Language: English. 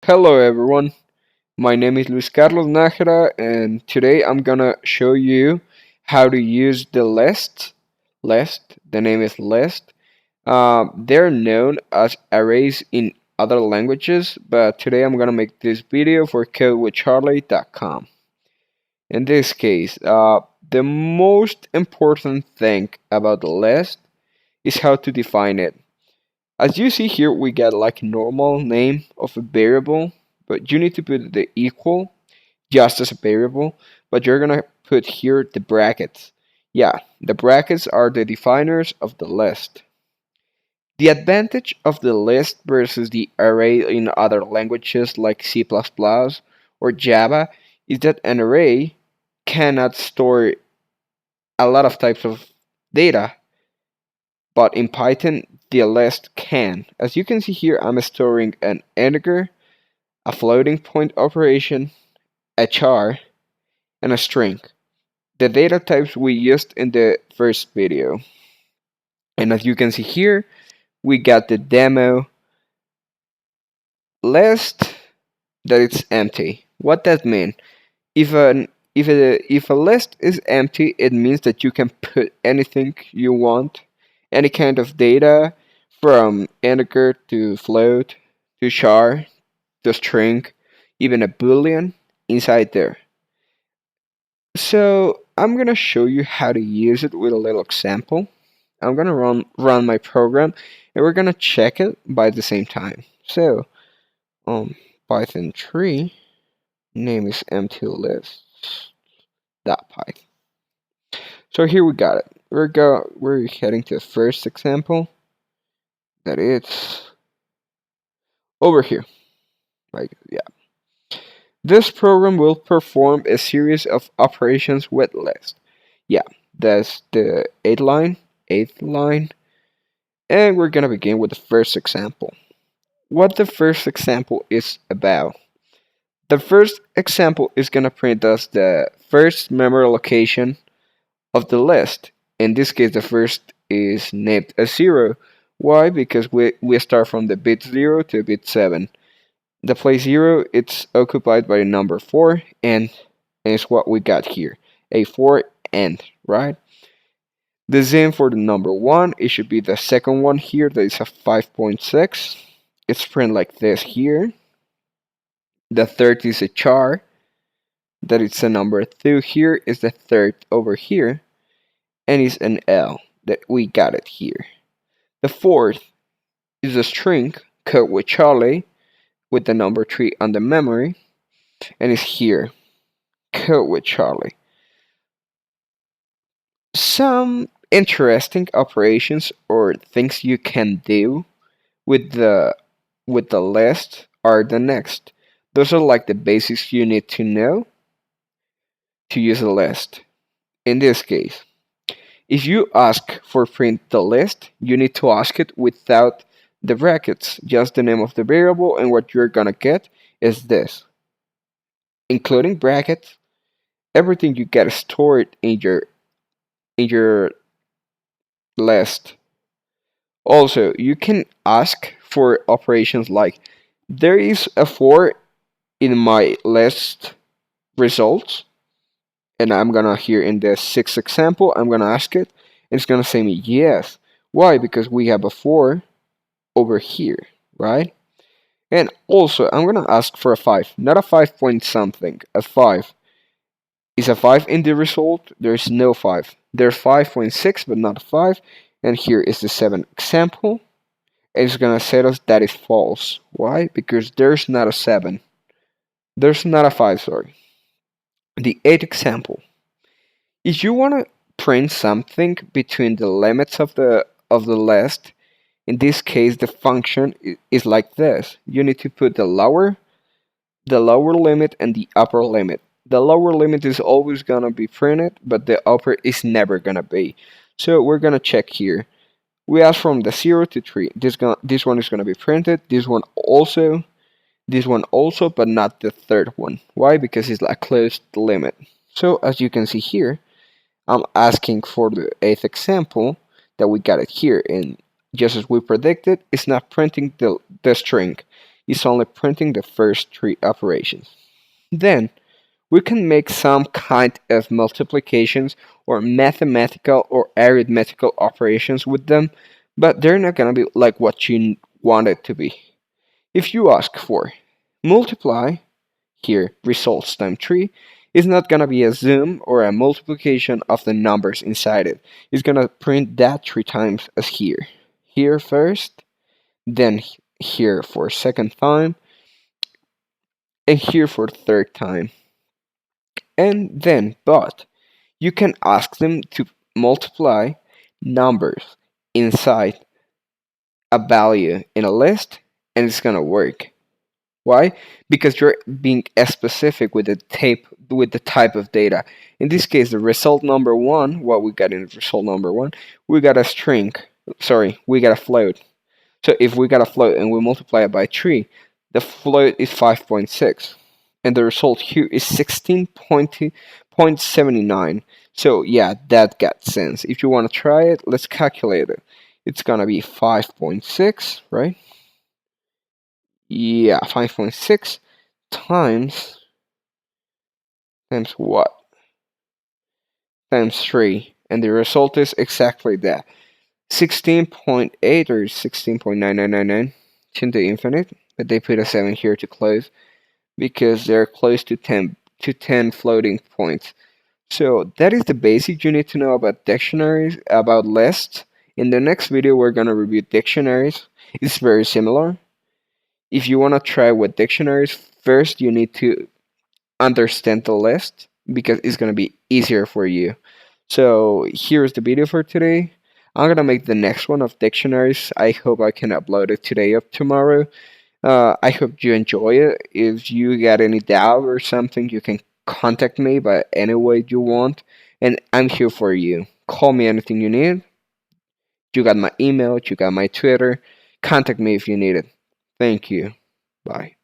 Hello everyone, my name is Luis Carlos Nájera and today I'm gonna show you how to use the list. The name is list. They're known as arrays in other languages, but today I'm gonna make this video for codewithcharlie.com. In this case, the most important thing about the list is how to define it. As you see here, we got like normal name of a variable, but you need to put the equal just as a variable, but you're gonna put here the brackets. Yeah, the brackets are the definers of the list. The advantage of the list versus the array in other languages like C++ or Java is that an array cannot store a lot of types of data, but in Python, the list can. As you can see here, I'm storing an integer, a floating point operation, a char, and a string. The data types we used in the first video. And as you can see here, we got the demo list that it's empty. What that mean? If a list is empty, it means that you can put anything you want, any kind of data, from integer to float to char to string, even a boolean inside there. So I'm gonna show you how to use it with a little example. I'm gonna run my program, and we're gonna check it by the same time. So Python 3 name is empty list dot py. So here we got it. We're heading to the first example. That it's over here. Like yeah. This program will perform a series of operations with list. Yeah, that's the eighth line, and we're gonna begin with the first example. What the first example is about. The first example is gonna print us the first memory location of the list. In this case, the first is named as 0. Why? Because we start from the bit 0 to bit 7. The place 0, it's occupied by the number 4, and it's what we got here. A 4 and, right? The zen for the number 1, it should be the second one here, that is a 5.6. It's printed like this here. The third is a char, that it's a number 2 here, is the third over here, and is an L, that we got it here. The fourth is a string, code with Charlie, with the number 3 on the memory, and it's here, code with Charlie. Some interesting operations or things you can do with the list are the next. Those are like the basics you need to know to use a list. In this case, if you ask for print the list, you need to ask it without the brackets, just the name of the variable, and what you're gonna get is this. Including brackets, everything you get stored in your list. Also, you can ask for operations like there is a 4 in my list results, and I'm gonna here in the sixth example, I'm gonna ask it, and it's gonna say me yes. Why? Because we have a 4 over here, right? And also, I'm gonna ask for a 5, not a 5 point something, a 5. Is a 5 in the result? There's no 5. There's 5.6, but not a 5. And here is the 7th example. It's gonna set us that is false. Why? Because there's not a 7. There's not a 5, sorry. The 8th example. If you wanna print something between the limits of the list, in this case the function is like this. You need to put the lower limit and the upper limit. The lower limit is always gonna be printed, but the upper is never gonna be. So we're gonna check here. We ask from the 0 to 3. This one is gonna be printed. This one also, but not the third one. Why? Because it's a closed limit. So as you can see here, I'm asking for the 8th example that we got it here, and just as we predicted, it's not printing the string. is only printing the first three operations. Then we can make some kind of multiplications or mathematical or arithmetical operations with them, but they're not going to be like what you want it to be. If you ask for multiply, here results times 3, is not going to be a sum or a multiplication of the numbers inside it. It's going to print that 3 times as here. Here first, then here for second time, and here for third time. And then, but you can ask them to multiply numbers inside a value in a list, and it's gonna work. Why? Because you're being specific with the type of data. In this case, the result number one, what we got in result number one, we got a string. Sorry, we got a float. So if we got a float and we multiply it by 3, the float is 5.6. And the result here is 16.79. So yeah, that got sense. If you want to try it, let's calculate it. It's gonna be 5.6, right? Yeah, 5.6 times what? Times 3. And the result is exactly that. 16.8 or 16.9999 to the infinite, but they put a 7 here to close because they're close to 10 floating points. So that is the basic you need to know about dictionaries, about lists. In the next video, we're going to review dictionaries. It's very similar. If you want to try with dictionaries, first you need to understand the list because it's going to be easier for you. So here's the video for today. I'm going to make the next one of dictionaries. I hope I can upload it today or tomorrow. I hope you enjoy it. If you got any doubt or something, you can contact me by any way you want, and I'm here for you. Call me anything you need. You got my email, you got my Twitter. Contact me if you need it. Thank you. Bye.